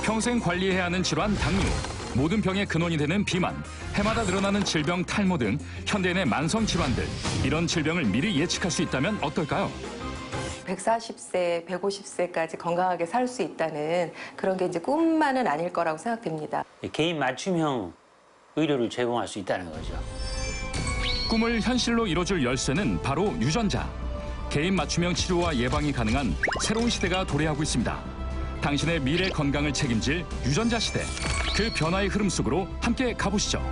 평생 관리해야 하는 질환 당뇨, 모든 병의 근원이 되는 비만, 해마다 늘어나는 질병 탈모 등 현대인의 만성 질환들, 이런 질병을 미리 예측할 수 있다면 어떨까요? 140세, 150세까지 건강하게 살 수 있다는 그런 게 이제 꿈만은 아닐 거라고 생각됩니다. 개인 맞춤형 의료를 제공할 수 있다는 거죠. 꿈을 현실로 이뤄줄 열쇠는 바로 유전자. 개인 맞춤형 치료와 예방이 가능한 새로운 시대가 도래하고 있습니다. 당신의 미래 건강을 책임질 유전자 시대. 그 변화의 흐름 속으로 함께 가보시죠.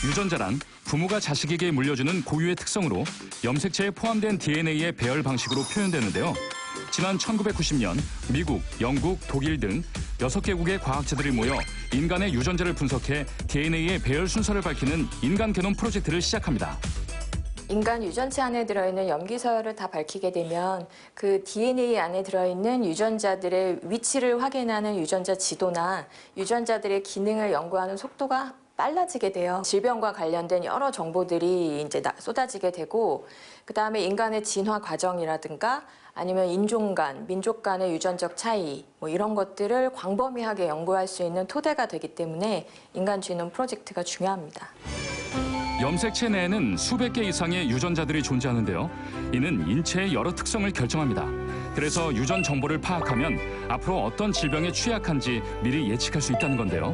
유전자란 부모가 자식에게 물려주는 고유의 특성으로 염색체에 포함된 DNA의 배열 방식으로 표현되는데요. 지난 1990년 미국, 영국, 독일 등 6개국의 과학자들이 모여 인간의 유전자를 분석해 DNA의 배열 순서를 밝히는 인간 게놈 프로젝트를 시작합니다. 인간 유전체 안에 들어있는 염기서열을 다 밝히게 되면 그 DNA 안에 들어있는 유전자들의 위치를 확인하는 유전자 지도나 유전자들의 기능을 연구하는 속도가 빨라지게 돼요. 질병과 관련된 여러 정보들이 이제 쏟아지게 되고, 그 다음에 인간의 진화 과정이라든가 아니면 인종 간, 민족 간의 유전적 차이, 뭐 이런 것들을 광범위하게 연구할 수 있는 토대가 되기 때문에 인간 지놈 프로젝트가 중요합니다. 염색체 내에는 수백 개 이상의 유전자들이 존재하는데요. 이는 인체의 여러 특성을 결정합니다. 그래서 유전 정보를 파악하면 앞으로 어떤 질병에 취약한지 미리 예측할 수 있다는 건데요.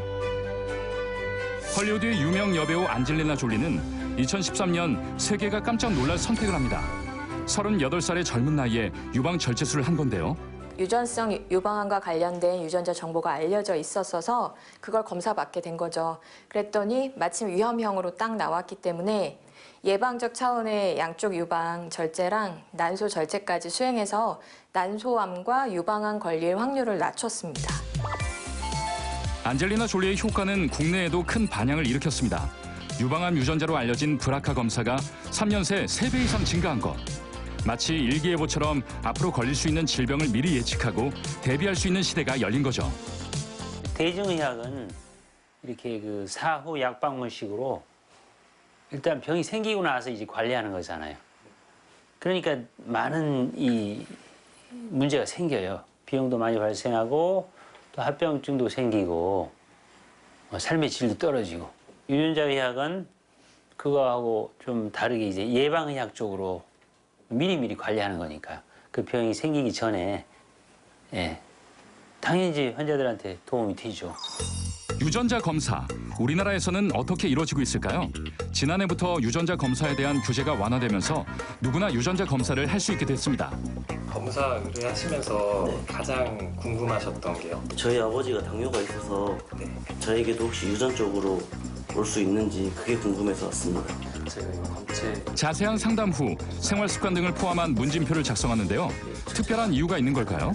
헐리우드의 유명 여배우 안젤리나 졸리는 2013년 세계가 깜짝 놀랄 선택을 합니다. 38살의 젊은 나이에 유방 절제술을 한 건데요. 유전성 유방암과 관련된 유전자 정보가 알려져 있었어서 그걸 검사받게 된 거죠. 그랬더니 마침 위험형으로 딱 나왔기 때문에 예방적 차원의 양쪽 유방 절제랑 난소 절제까지 수행해서 난소암과 유방암 걸릴 확률을 낮췄습니다. 안젤리나 졸리의 효과는 국내에도 큰 반향을 일으켰습니다. 유방암 유전자로 알려진 브라카 검사가 3년 새 3배 이상 증가한 것. 마치 일기예보처럼 앞으로 걸릴 수 있는 질병을 미리 예측하고 대비할 수 있는 시대가 열린 거죠. 대중의학은 이렇게 그 사후 약방문식으로 일단 병이 생기고 나서 이제 관리하는 거잖아요. 그러니까 많은 이 문제가 생겨요. 비용도 많이 발생하고 또 합병증도 생기고 삶의 질도 떨어지고. 유전자의학은 그거하고 좀 다르게 이제 예방의학 쪽으로 미리미리 관리하는 거니까 그 병이 생기기 전에 당연히 환자들한테 도움이 되죠. 유전자 검사, 우리나라에서는 어떻게 이루어지고 있을까요? 지난해부터 유전자 검사에 대한 규제가 완화되면서 누구나 유전자 검사를 할 수 있게 됐습니다. 검사 의뢰하시면서 가장 궁금하셨던 게요? 저희 아버지가 당뇨가 있어서 저에게도 혹시 유전적으로 올 수 있는지 그게 궁금해서 왔습니다. 제가 이거 검체 자세한 상담 후 생활 습관 등을 포함한 문진표를 작성하는데요. 특별한 이유가 있는 걸까요?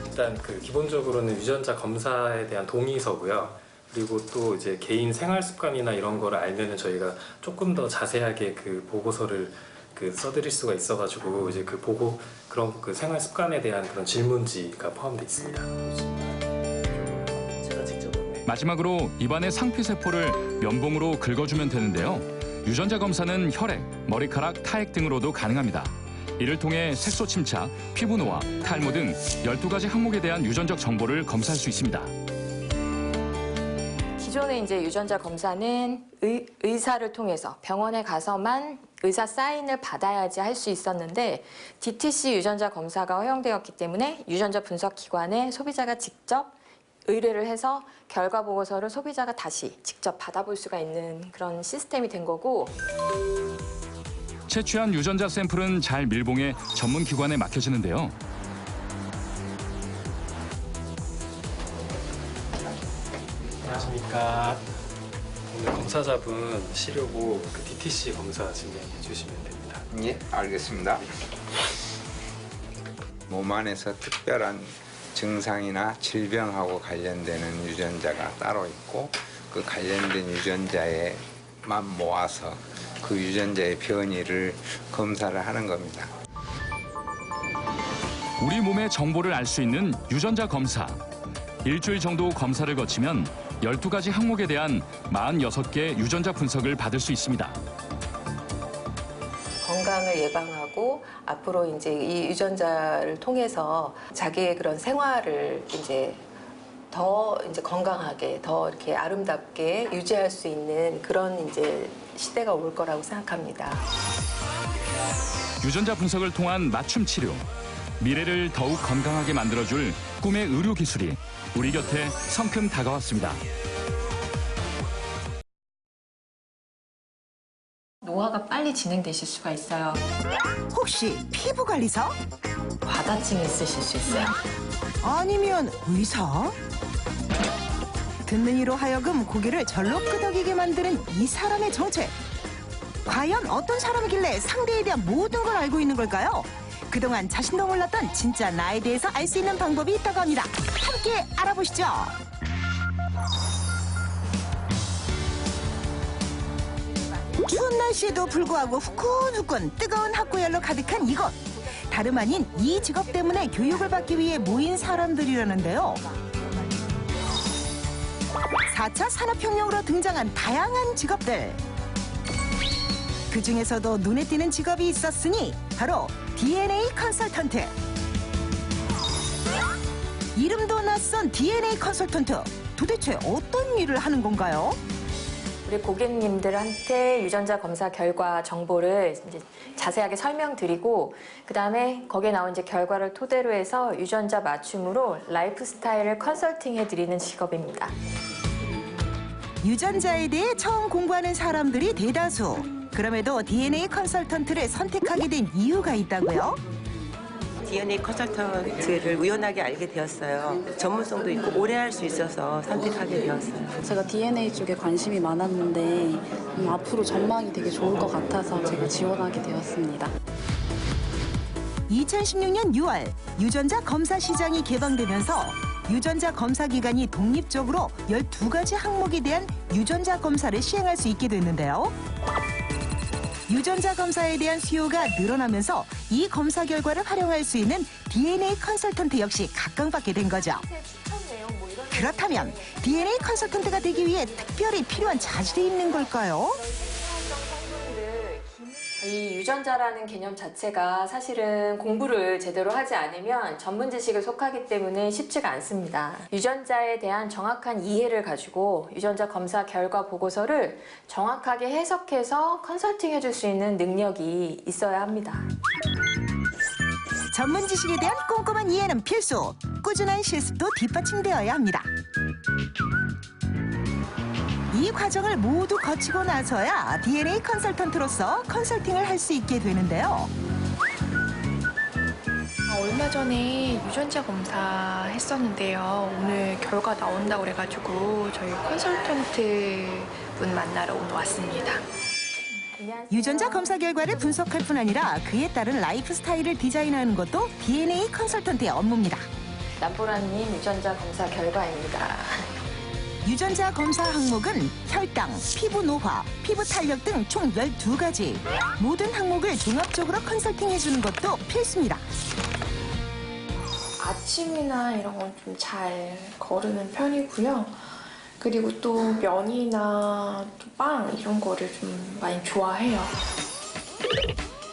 일단 그 기본적으로는 유전자 검사에 대한 동의서고요. 그리고 또 이제 개인 생활 습관이나 이런 거를 알면은 저희가 조금 더 자세하게 그 보고서를 써드릴 수가 있어가지고 이제 그 보고 그런 그 생활 습관에 대한 그런 질문지가 포함되어 있습니다. 제가 직접 마지막으로 입안의 상피세포를 면봉으로 긁어주면 되는데요. 유전자 검사는 혈액, 머리카락, 타액 등으로도 가능합니다. 이를 통해 색소 침착, 피부 노화, 탈모 등 12가지 항목에 대한 유전적 정보를 검사할 수 있습니다. 기존에 이제 유전자 검사는 의사를 통해서 병원에 가서만 의사 사인을 받아야지 할 수 있었는데 DTC 유전자 검사가 허용되었기 때문에 유전자 분석 기관에 소비자가 직접 의뢰를 해서 결과 보고서를 소비자가 다시 직접 받아볼 수가 있는 그런 시스템이 된 거고, 채취한 유전자 샘플은 잘 밀봉해 전문 기관에 맡겨지는데요. 안녕하십니까. 오늘 검사자분 시료고 그 DTC 검사 진행해 주시면 됩니다. 예, 알겠습니다. 몸 안에서 특별한 증상이나 질병하고 관련되는 유전자가 따로 있고 그 관련된 유전자에만 모아서 그 유전자의 변이를 검사를 하는 겁니다. 우리 몸의 정보를 알 수 있는 유전자 검사. 일주일 정도 검사를 거치면 12가지 항목에 대한 46개 유전자 분석을 받을 수 있습니다. 건강 건강을 예방하고 앞으로 이제 이 유전자를 통해서 자기의 그런 생활을 이제 더 이제 건강하게 더 이렇게 아름답게 유지할 수 있는 그런 이제 시대가 올 거라고 생각합니다. 유전자 분석을 통한 맞춤 치료. 미래를 더욱 건강하게 만들어줄 꿈의 의료 기술이 우리 곁에 성큼 다가왔습니다. 노화가 빨리 진행되실 수가 있어요. 혹시 피부관리사? 과다증이 있으실 수 있어요. 아니면 의사? 듣는 이로 하여금 고개를 절로 끄덕이게 만드는 이 사람의 정체. 과연 어떤 사람이길래 상대에 대한 모든 걸 알고 있는 걸까요? 그동안 자신도 몰랐던 진짜 나에 대해서 알 수 있는 방법이 있다고 합니다. 함께 알아보시죠. 추운 날씨에도 불구하고 후끈후끈 뜨거운 학구열로 가득한 이곳. 다름 아닌 이 직업 때문에 교육을 받기 위해 모인 사람들이라는데요. 4차 산업혁명으로 등장한 다양한 직업들. 그중에서도 눈에 띄는 직업이 있었으니 바로 DNA 컨설턴트. 이름도 낯선 DNA 컨설턴트. 도대체 어떤 일을 하는 건가요? 우리 고객님들한테 유전자 검사 결과 정보를 이제 자세하게 설명드리고 그다음에 거기에 나온 이제 결과를 토대로 해서 유전자 맞춤으로 라이프 스타일을 컨설팅해 드리는 직업입니다. 유전자에 대해 처음 공부하는 사람들이 대다수. 그럼에도 DNA 컨설턴트를 선택하게 된 이유가 있다고요? DNA 컨설턴트를 우연하게 알게 되었어요. 전문성도 있고 오래 할 수 있어서 선택하게 되었어요. 제가 DNA 쪽에 관심이 많았는데 앞으로 전망이 되게 좋을 것 같아서 제가 지원하게 되었습니다. 2016년 6월 유전자 검사 시장이 개방되면서 유전자 검사 기관이 독립적으로 12가지 항목에 대한 유전자 검사를 시행할 수 있게 됐는데요. 유전자 검사에 대한 수요가 늘어나면서 이 검사 결과를 활용할 수 있는 DNA 컨설턴트 역시 각광받게 된 거죠. 그렇다면 DNA 컨설턴트가 되기 위해 특별히 필요한 자질이 있는 걸까요? 이 유전자라는 개념 자체가 사실은 공부를 제대로 하지 않으면 전문 지식을 속하기 때문에 쉽지가 않습니다. 유전자에 대한 정확한 이해를 가지고 유전자 검사 결과 보고서를 정확하게 해석해서 컨설팅 해줄 수 있는 능력이 있어야 합니다. 전문 지식에 대한 꼼꼼한 이해는 필수, 꾸준한 실습도 뒷받침되어야 합니다. 이 과정을 모두 거치고 나서야 DNA 컨설턴트로서 컨설팅을 할 수 있게 되는데요. 얼마 전에 유전자 검사 했었는데요. 오늘 결과 나온다고 그래가지고 저희 컨설턴트 분 만나러 오늘 왔습니다. 유전자 검사 결과를 분석할 뿐 아니라 그에 따른 라이프 스타일을 디자인하는 것도 DNA 컨설턴트의 업무입니다. 남보라님 유전자 검사 결과입니다. 유전자 검사 항목은 혈당, 피부 노화, 피부 탄력 등 총 12가지. 모든 항목을 종합적으로 컨설팅해주는 것도 필수입니다. 아침이나 이런 건 좀 잘 거르는 편이고요. 그리고 또 면이나 빵 이런 거를 좀 많이 좋아해요.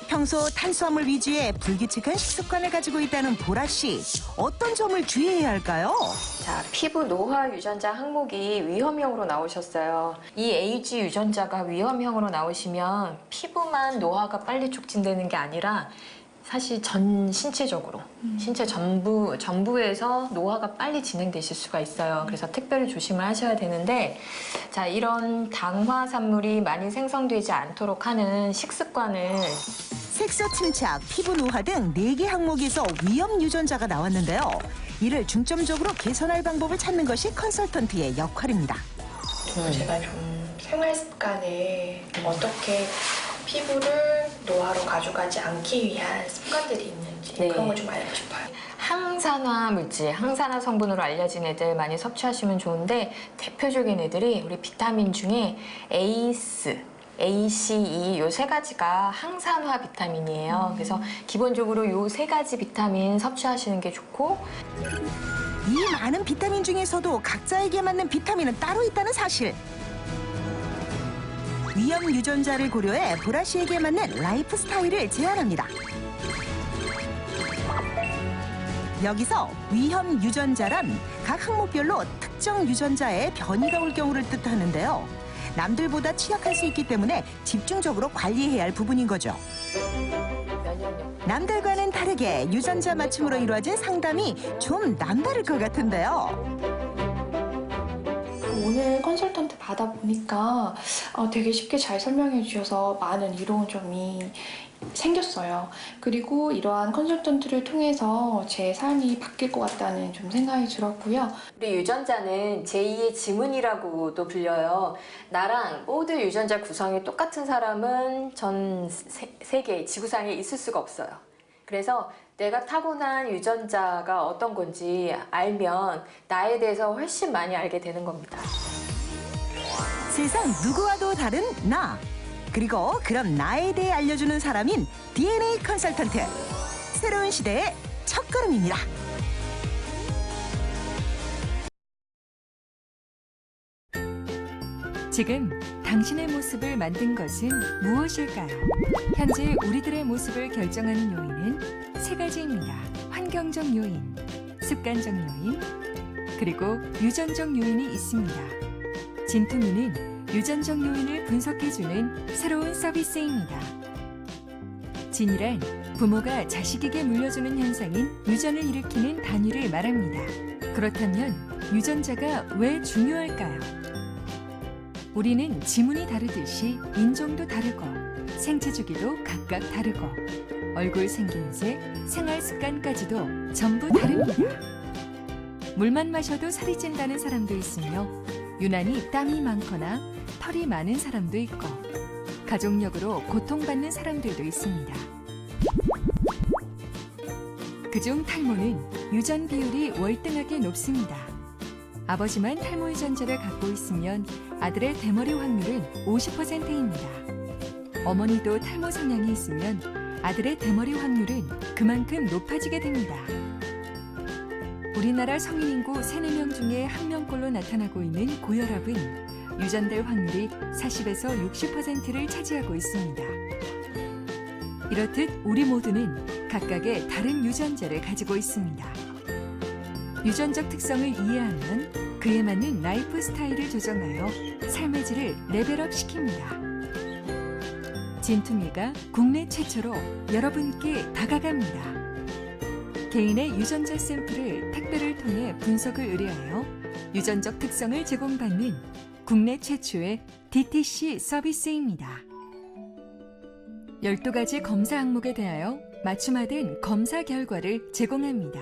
평소 탄수화물 위주의 불규칙한 식습관을 가지고 있다는 보라 씨. 어떤 점을 주의해야 할까요? 자, 피부 노화 유전자 항목이 위험형으로 나오셨어요. 이 AG 유전자가 위험형으로 나오시면 피부만 노화가 빨리 촉진되는 게 아니라 사실 전 신체적으로 신체 전부에서 노화가 빨리 진행되실 수가 있어요. 그래서 특별히 조심을 하셔야 되는데 자, 이런 당화산물이 많이 생성되지 않도록 하는 식습관을 색소 침착, 피부 노화 등 4개 항목에서 위험 유전자가 나왔는데요. 이를 중점적으로 개선할 방법을 찾는 것이 컨설턴트의 역할입니다. 제가 좀 생활 습관을 어떻게 피부를 노화로 가져가지 않기 위한 습관들이 있는지 그런 걸 좀 알고 싶어요. 항산화 물질, 항산화 성분으로 알려진 애들 많이 섭취하시면 좋은데 대표적인 애들이 우리 비타민 중에 ACE, 이 3가지가 항산화 비타민이에요. 그래서 기본적으로 이 3가지 비타민 섭취하시는 게 좋고 이 많은 비타민 중에서도 각자에게 맞는 비타민은 따로 있다는 사실. 위험 유전자를 고려해 보라 씨에게 맞는 라이프 스타일을 제안합니다. 여기서 위험 유전자란 각 항목별로 특정 유전자의 변이가 올 경우를 뜻하는데요. 남들보다 취약할 수 있기 때문에 집중적으로 관리해야 할 부분인 거죠. 남들과는 다르게 유전자 맞춤으로 이루어진 상담이 좀 남다를 것 같은데요. 오늘 컨설턴트 받아보니까 되게 쉽게 잘 설명해 주셔서 많은 이로운 점이 생겼어요. 그리고 이러한 컨설턴트를 통해서 제 삶이 바뀔 것 같다는 좀 생각이 들었고요. 우리 유전자는 제2의 지문이라고도 불려요. 나랑 모두 유전자 구성이 똑같은 사람은 전 세계 지구상에 있을 수가 없어요. 그래서 내가 타고난 유전자가 어떤 건지 알면 나에 대해서 훨씬 많이 알게 되는 겁니다. 세상 누구와도 다른 나. 그리고 그런 나에 대해 알려주는 사람인 DNA 컨설턴트. 새로운 시대의 첫걸음입니다. 지금 당신의 모습을 만든 것은 무엇일까요? 현재 우리들의 모습을 결정하는 요인은 세 가지입니다. 환경적 요인, 습관적 요인, 그리고 유전적 요인이 있습니다. 진투미는 유전적 요인을 분석해주는 새로운 서비스입니다. 진이란 부모가 자식에게 물려주는 현상인 유전을 일으키는 단위를 말합니다. 그렇다면 유전자가 왜 중요할까요? 우리는 지문이 다르듯이 인종도 다르고 생체 주기도 각각 다르고 얼굴 생김새, 생활 습관까지도 전부 다릅니다. 물만 마셔도 살이 찐다는 사람도 있으며 유난히 땀이 많거나 털이 많은 사람도 있고 가족력으로 고통받는 사람들도 있습니다. 그중 탈모는 유전 비율이 월등하게 높습니다. 아버지만 탈모 유전자를 갖고 있으면 아들의 대머리 확률은 50%입니다. 어머니도 탈모 성향이 있으면 아들의 대머리 확률은 그만큼 높아지게 됩니다. 우리나라 성인 인구 3, 4명 중에 1명꼴로 나타나고 있는 고혈압은 유전될 확률이 40에서 60%를 차지하고 있습니다. 이렇듯 우리 모두는 각각의 다른 유전자를 가지고 있습니다. 유전적 특성을 이해하면 그에 맞는 라이프 스타일을 조정하여 삶의 질을 레벨업 시킵니다. 진투미가 국내 최초로 여러분께 다가갑니다. 개인의 유전자 샘플을 택배를 통해 분석을 의뢰하여 유전적 특성을 제공받는 국내 최초의 DTC 서비스입니다. 12가지 검사 항목에 대하여 맞춤화된 검사 결과를 제공합니다.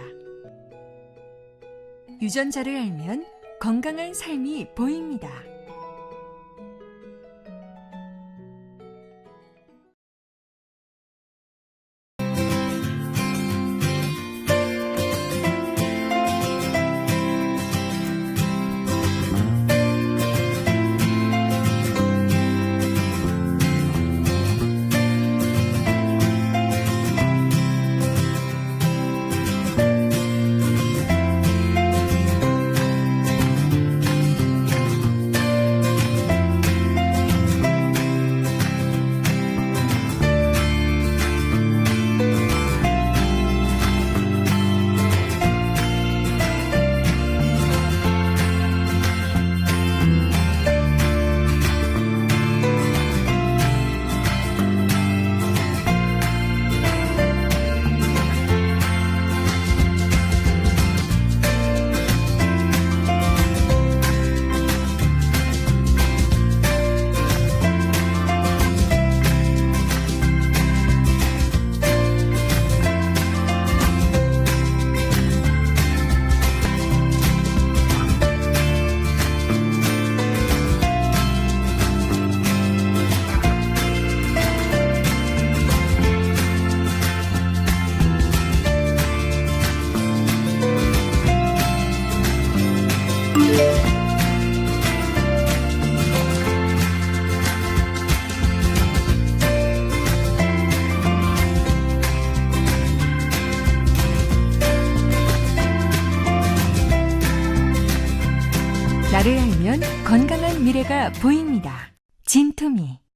유전자를 알면 건강한 삶이 보입니다. 나를 알면 건강한 미래가 보입니다. 진투미.